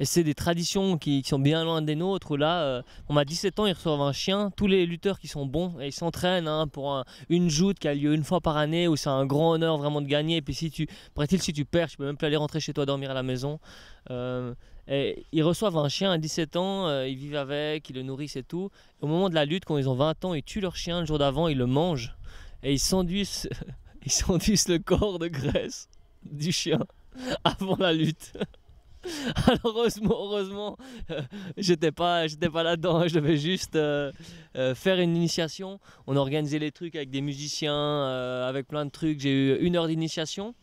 Et c'est des traditions qui sont bien loin des nôtres, où là, on a 17 ans, ils reçoivent un chien, tous les lutteurs qui sont bons, et ils s'entraînent hein, pour une joute qui a lieu une fois par année, où c'est un grand honneur vraiment de gagner, et puis si tu perds, tu peux même plus aller rentrer chez toi dormir à la maison. Et ils reçoivent un chien à 17 ans, ils vivent avec, ils le nourrissent et tout. Et au moment de la lutte, quand ils ont 20 ans, ils tuent leur chien le jour d'avant, ils le mangent, et ils s'enduisent le corps de graisse du chien avant la lutte. Alors heureusement, j'étais pas là-dedans, je devais juste faire une initiation. On organisait les trucs avec des musiciens, avec plein de trucs. J'ai eu 1 heure d'initiation,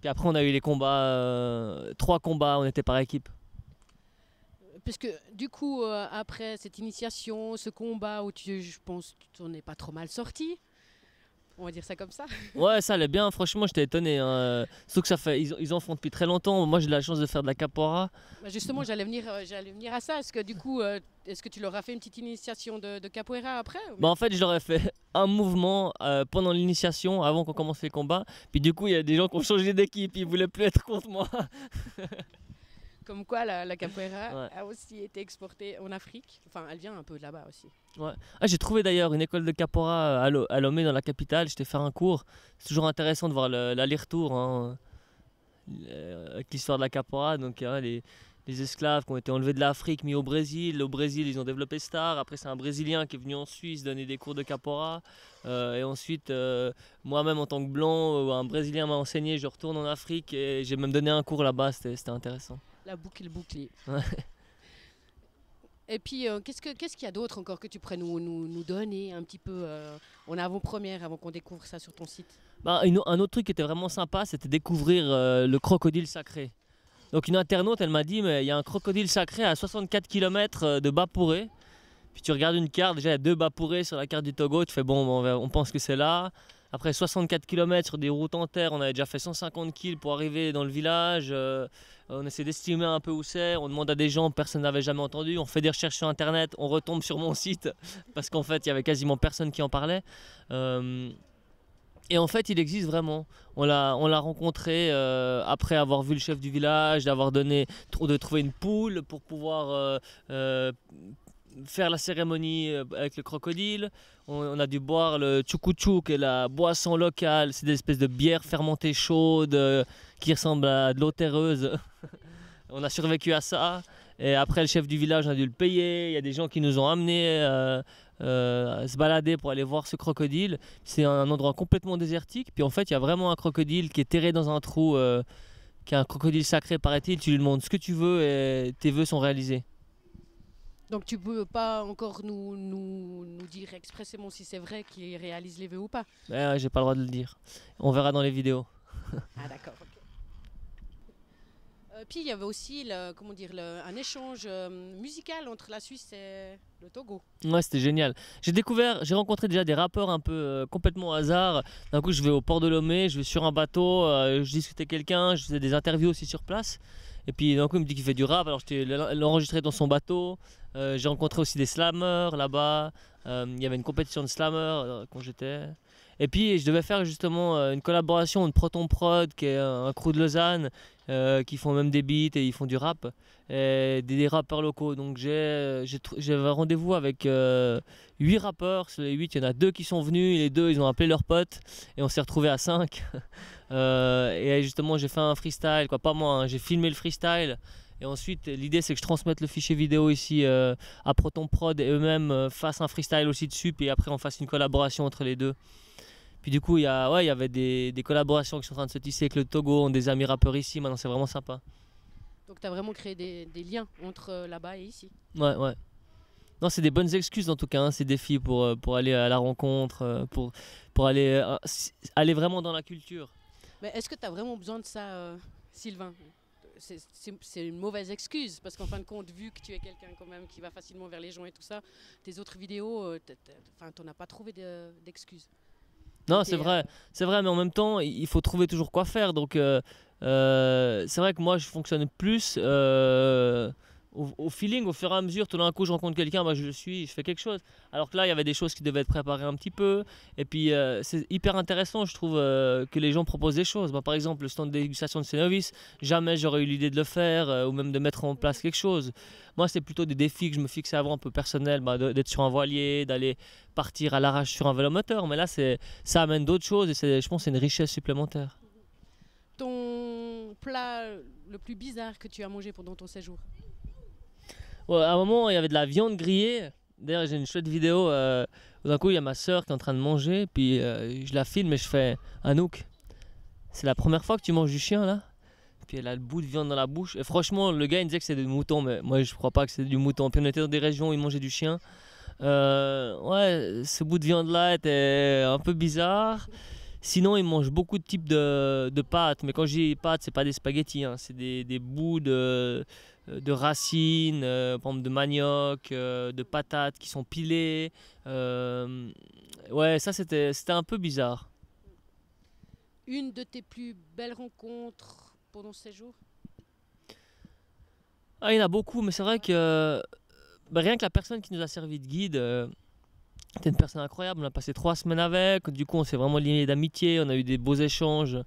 puis après on a eu les combats, 3 combats, on était par équipe. Parce que du coup, après cette initiation, ce combat où je pense que tu n'en es pas trop mal sorti. On va dire ça comme ça. Ouais, ça allait bien, franchement j'étais étonné. Hein. Sauf que ils en font depuis très longtemps. Moi j'ai de la chance de faire de la capoeira. Bah justement, j'allais venir à ça. Est-ce que du coup, est-ce que tu leur as fait une petite initiation de capoeira après? Bah en fait, je leur ai fait un mouvement pendant l'initiation, avant qu'on commence les combats. Puis du coup, il y a des gens qui ont changé d'équipe, ils voulaient plus être contre moi. Comme quoi la capoeira Ouais. a aussi été exportée en Afrique. Enfin, elle vient un peu de là-bas aussi. Ouais. Ah, j'ai trouvé d'ailleurs une école de capoeira à Lomé dans la capitale, j'étais faire un cours. C'est toujours intéressant de voir l'aller-retour hein, avec l'histoire de la capoeira. Donc les esclaves qui ont été enlevés de l'Afrique, mis au Brésil. Au Brésil, ils ont développé cet art. Après, c'est un Brésilien qui est venu en Suisse donner des cours de capoeira. Et ensuite, moi-même en tant que blanc, un Brésilien m'a enseigné. Je retourne en Afrique et j'ai même donné un cours là-bas. C'était intéressant. La boucle est bouclée. Ouais. Et puis, qu'est-ce qu'il y a d'autre encore que tu pourrais nous donner un petit peu en avant-première avant qu'on découvre ça sur ton site? Bah, un autre truc qui était vraiment sympa, c'était découvrir le crocodile sacré. Donc une internaute, elle m'a dit, mais il y a un crocodile sacré à 64 km de Bapouré. Puis tu regardes une carte, déjà il y a 2 Bapouré sur la carte du Togo, tu fais bon, on pense que c'est là. Après 64 km sur des routes en terre, on avait déjà fait 150 km pour arriver dans le village. On essaie d'estimer un peu où c'est, on demande à des gens, personne n'avait jamais entendu. On fait des recherches sur internet, on retombe sur mon site parce qu'en fait il y avait quasiment personne qui en parlait. Et en fait, il existe vraiment. On l'a rencontré après avoir vu le chef du village, de trouver une poule pour pouvoir faire la cérémonie avec le crocodile. On a dû boire le tchoukou qui est la boisson locale. C'est des espèces de bières fermentées chaudes qui ressemblent à de l'eau terreuse. On a survécu à ça. Et après, le chef du village, on a dû le payer. Il y a des gens qui nous ont amenés à se balader pour aller voir ce crocodile. C'est un endroit complètement désertique. Puis en fait, il y a vraiment un crocodile qui est terré dans un trou, qui est un crocodile sacré, paraît-il. Tu lui demandes ce que tu veux et tes vœux sont réalisés. Donc tu peux pas encore nous dire expressément si c'est vrai qu'il réalise les vœux ou pas? J'ai pas le droit de le dire. On verra dans les vidéos. Ah d'accord. Ok. Puis il y avait aussi un échange musical entre la Suisse et le Togo. Ouais, c'était génial. J'ai rencontré déjà des rappeurs un peu complètement au hasard. D'un coup, je vais au port de Lomé, je vais sur un bateau, je discutais avec quelqu'un, je faisais des interviews aussi sur place. Et puis d'un coup, il me dit qu'il fait du rap, alors j'étais l'enregistré dans son bateau. J'ai rencontré aussi des slammers là-bas. Il y avait une compétition de slammers quand j'étais. Et puis je devais faire justement une collaboration de Proton Prod, qui est un crew de Lausanne, qui font même des beats et ils font du rap, et des rappeurs locaux. Donc j'avais un rendez-vous avec 8 rappeurs. Sur les 8, il y en a 2 qui sont venus, et les 2 ils ont appelé leurs potes, et on s'est retrouvés à 5. Et justement j'ai fait un freestyle, pas moi, hein, j'ai filmé le freestyle. Et ensuite, l'idée c'est que je transmette le fichier vidéo ici à Proton Prod, et eux-mêmes fassent un freestyle aussi dessus, puis après on fasse une collaboration entre les deux. Puis du coup, il y avait des collaborations qui sont en train de se tisser avec le Togo, on a des amis rappeurs ici, maintenant c'est vraiment sympa. Donc tu as vraiment créé des liens entre là-bas et ici? Ouais. Non, c'est des bonnes excuses en tout cas, hein, ces défis pour aller à la rencontre, pour aller vraiment dans la culture. Mais est-ce que tu as vraiment besoin de ça, Sylvain? C'est une mauvaise excuse, parce qu'en fin de compte, vu que tu es quelqu'un quand même qui va facilement vers les gens et tout ça, tes autres vidéos, tu n'en as pas trouvé d'excuses. Non, c'est vrai, mais en même temps, il faut trouver toujours quoi faire. Donc, c'est vrai que moi, je fonctionne plus au feeling, au fur et à mesure, tout d'un coup je rencontre quelqu'un, bah, je le suis, je fais quelque chose. Alors que là, il y avait des choses qui devaient être préparées un petit peu. Et puis c'est hyper intéressant, je trouve, que les gens proposent des choses. Bah, par exemple, le stand de dégustation de Cénovis, jamais j'aurais eu l'idée de le faire ou même de mettre en place quelque chose. Moi, c'est plutôt des défis que je me fixais avant, un peu personnels, bah, d'être sur un voilier, d'aller partir à l'arrache sur un vélo moteur. Mais là, ça amène d'autres choses et je pense que c'est une richesse supplémentaire. Ton plat le plus bizarre que tu as mangé pendant ton séjour? Ouais, à un moment, il y avait de la viande grillée. D'ailleurs, j'ai une chouette vidéo. D'un coup, il y a ma soeur qui est en train de manger. Puis je la filme et je fais Anouk, c'est la première fois que tu manges du chien là? Puis elle a le bout de viande dans la bouche. Et franchement, le gars il me disait que c'était du mouton. Mais moi, je crois pas que c'est du mouton. Puis on était dans des régions où ils mangeaient du chien. Ouais, ce bout de viande là était un peu bizarre. Sinon, ils mangent beaucoup de types de pâtes. Mais quand je dis pâtes, c'est pas des spaghettis. Hein. C'est des bouts de racines, par exemple de manioc, de patates qui sont pilées. Ouais, ça c'était un peu bizarre. Une de tes plus belles rencontres pendant ce séjour? Ah, il y en a beaucoup, mais c'est vrai que rien que la personne qui nous a servi de guide, c'était une personne incroyable. On a passé 3 semaines avec, du coup on s'est vraiment liés d'amitié, on a eu des beaux échanges.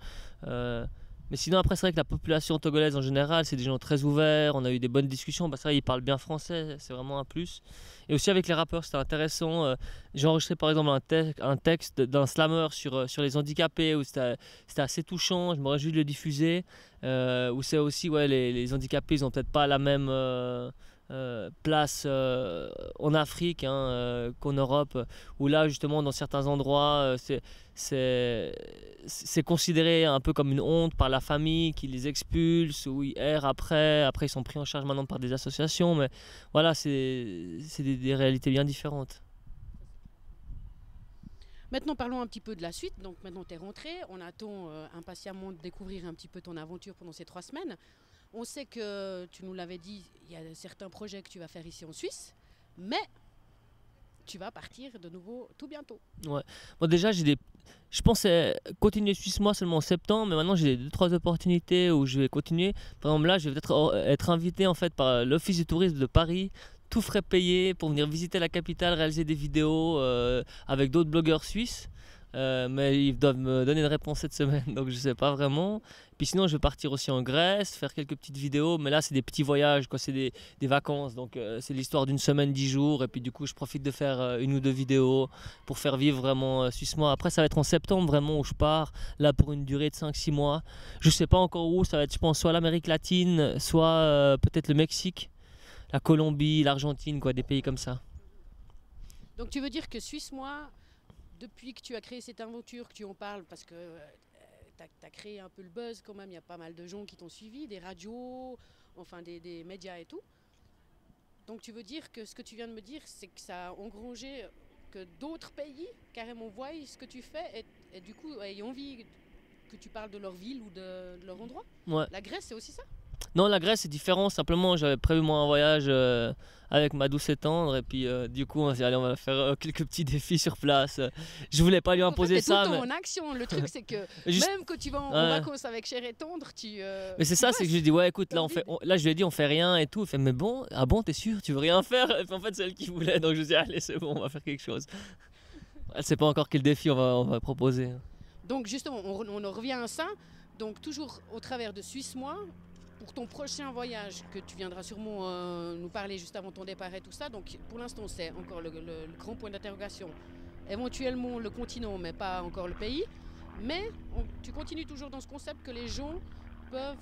Mais sinon après c'est vrai que la population togolaise en général c'est des gens très ouverts, on a eu des bonnes discussions, c'est vrai ils parlent bien français, c'est vraiment un plus. Et aussi avec les rappeurs c'était intéressant, j'ai enregistré par exemple un texte d'un slammer sur les handicapés où c'était assez touchant, je me réjouis de le diffuser, où c'est aussi ouais, les handicapés ils ont peut-être pas la même place en Afrique qu'en Europe, où là justement dans certains endroits c'est considéré un peu comme une honte par la famille qui les expulse ou ils errent après ils sont pris en charge maintenant par des associations, mais voilà c'est des réalités bien différentes. Maintenant parlons un petit peu de la suite. Donc maintenant tu es rentré, on attend impatiemment de découvrir un petit peu ton aventure pendant ces 3 semaines. On sait que, tu nous l'avais dit, il y a certains projets que tu vas faire ici en Suisse, mais tu vas partir de nouveau tout bientôt. Ouais. Bon, déjà, je pensais continuer Suisse moi seulement en septembre, mais maintenant j'ai 2-3 opportunités où je vais continuer. Par exemple, là, je vais peut-être être invité en fait par l'Office du tourisme de Paris, tout frais payé pour venir visiter la capitale, réaliser des vidéos avec d'autres blogueurs suisses. Mais ils doivent me donner une réponse cette semaine, donc je sais pas vraiment. Puis sinon je vais partir aussi en Grèce, faire quelques petites vidéos, mais là c'est des petits voyages, quoi, c'est des vacances, donc c'est l'histoire d'une semaine, 10 jours, et puis du coup je profite de faire 1 ou 2 vidéos pour faire vivre vraiment Suisse moi. Après ça va être en septembre vraiment où je pars, là pour une durée de 5-6 mois. Je sais pas encore où, ça va être je pense soit l'Amérique latine, soit peut-être le Mexique, la Colombie, l'Argentine, quoi, des pays comme ça. Donc tu veux dire que Suisse moi, depuis que tu as créé cette aventure, que tu en parles, parce que tu as créé un peu le buzz quand même, il y a pas mal de gens qui t'ont suivi, des radios, enfin des médias et tout. Donc tu veux dire que ce que tu viens de me dire, c'est que ça a engrangé que d'autres pays carrément voient ce que tu fais et du coup aient envie que tu parles de leur ville ou de leur endroit? Ouais. La Grèce, c'est aussi ça? Non, la Grèce c'est différent, simplement j'avais prévu moi un voyage avec ma douce et tendre et puis du coup on s'est dit allez on va faire quelques petits défis sur place. Je voulais pas lui imposer en fait, ça. Tout le mais... temps en action, le truc c'est que Juste... même quand tu vas en vacances avec Cher et Tendre, Mais c'est ça, c'est que je lui dis ouais écoute là là je lui ai dit on fait rien et tout, il fait mais bon, ah bon t'es sûr, tu veux rien faire? Et puis en fait c'est elle qui voulait, donc je lui ai dit allez c'est bon on va faire quelque chose. Elle sait pas encore quel défi on va proposer. Donc justement on en revient à ça, donc toujours au travers de Suisse moi. Pour ton prochain voyage, que tu viendras sûrement nous parler juste avant ton départ et tout ça, donc pour l'instant c'est encore le grand point d'interrogation. Éventuellement le continent, mais pas encore le pays. Mais tu continues toujours dans ce concept que les gens peuvent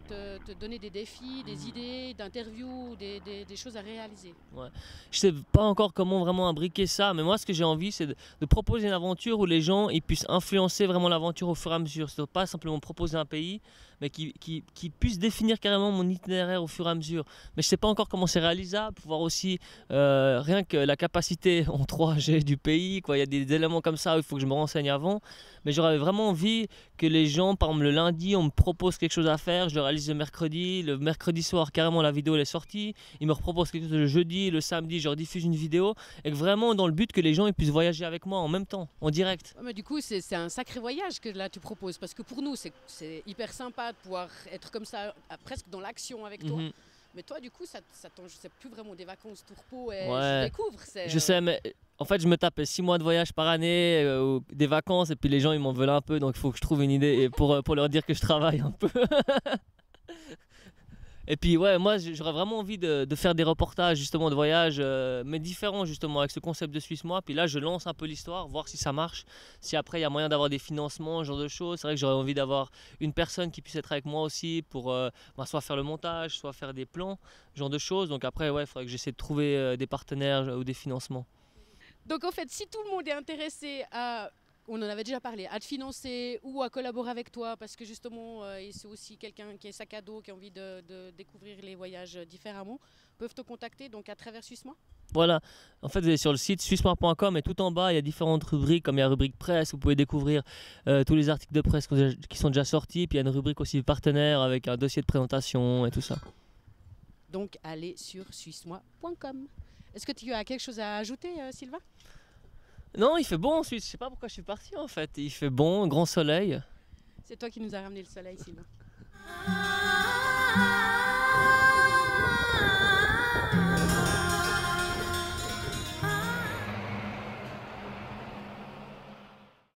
te donner des défis, des idées, d'interviews, des choses à réaliser. Ouais. Je sais pas encore comment vraiment imbriquer ça, mais moi ce que j'ai envie c'est de proposer une aventure où les gens ils puissent influencer vraiment l'aventure au fur et à mesure. C'est pas simplement proposer un pays, mais qui puisse définir carrément mon itinéraire au fur et à mesure. Mais je sais pas encore comment c'est réalisable, pouvoir aussi rien que la capacité en 3G du pays, quoi. Il y a des éléments comme ça où il faut que je me renseigne avant. Mais j'aurais vraiment envie que les gens, par exemple le lundi, on me propose quelque chose à faire, je le réalise le mercredi soir, carrément la vidéo elle est sortie, ils me reproposent quelque chose le jeudi, le samedi, je rediffuse une vidéo, et que vraiment dans le but que les gens ils puissent voyager avec moi en même temps, en direct. Ouais, mais du coup c'est un sacré voyage que là tu proposes, parce que pour nous c'est hyper sympa de pouvoir être comme ça, presque dans l'action avec toi. Mais toi, du coup, c'est plus vraiment des vacances tourpeau et Ouais. je découvre. Je sais, mais en fait, je me tape 6 mois de voyage par année, ou des vacances, et puis les gens, ils m'en veulent un peu, donc il faut que je trouve une idée pour leur dire que je travaille un peu. Et puis ouais, moi j'aurais vraiment envie de faire des reportages justement de voyage, mais différents justement avec ce concept de Suisse Moi. Puis là je lance un peu l'histoire, voir si ça marche, si après il y a moyen d'avoir des financements, ce genre de choses. C'est vrai que j'aurais envie d'avoir une personne qui puisse être avec moi aussi pour soit faire le montage, soit faire des plans, ce genre de choses. Donc après ouais, il faudrait que j'essaie de trouver des partenaires ou des financements. Donc en fait, si tout le monde est intéressé à, on en avait déjà parlé, à te financer ou à collaborer avec toi, parce que justement, c'est aussi quelqu'un qui est sac à dos, qui a envie de découvrir les voyages différemment, peuvent te contacter donc à travers Suisse Moi. Voilà, en fait vous allez sur le site suissemois.com et tout en bas il y a différentes rubriques, comme il y a la rubrique presse, vous pouvez découvrir tous les articles de presse qui sont déjà sortis, puis il y a une rubrique aussi partenaire avec un dossier de présentation et tout ça. Donc allez sur suissemois.com. Est-ce que tu as quelque chose à ajouter, Sylvain? Non, il fait bon en Suisse, je sais pas pourquoi je suis parti en fait, il fait bon, grand soleil. C'est toi qui nous as ramené le soleil, Sylvain.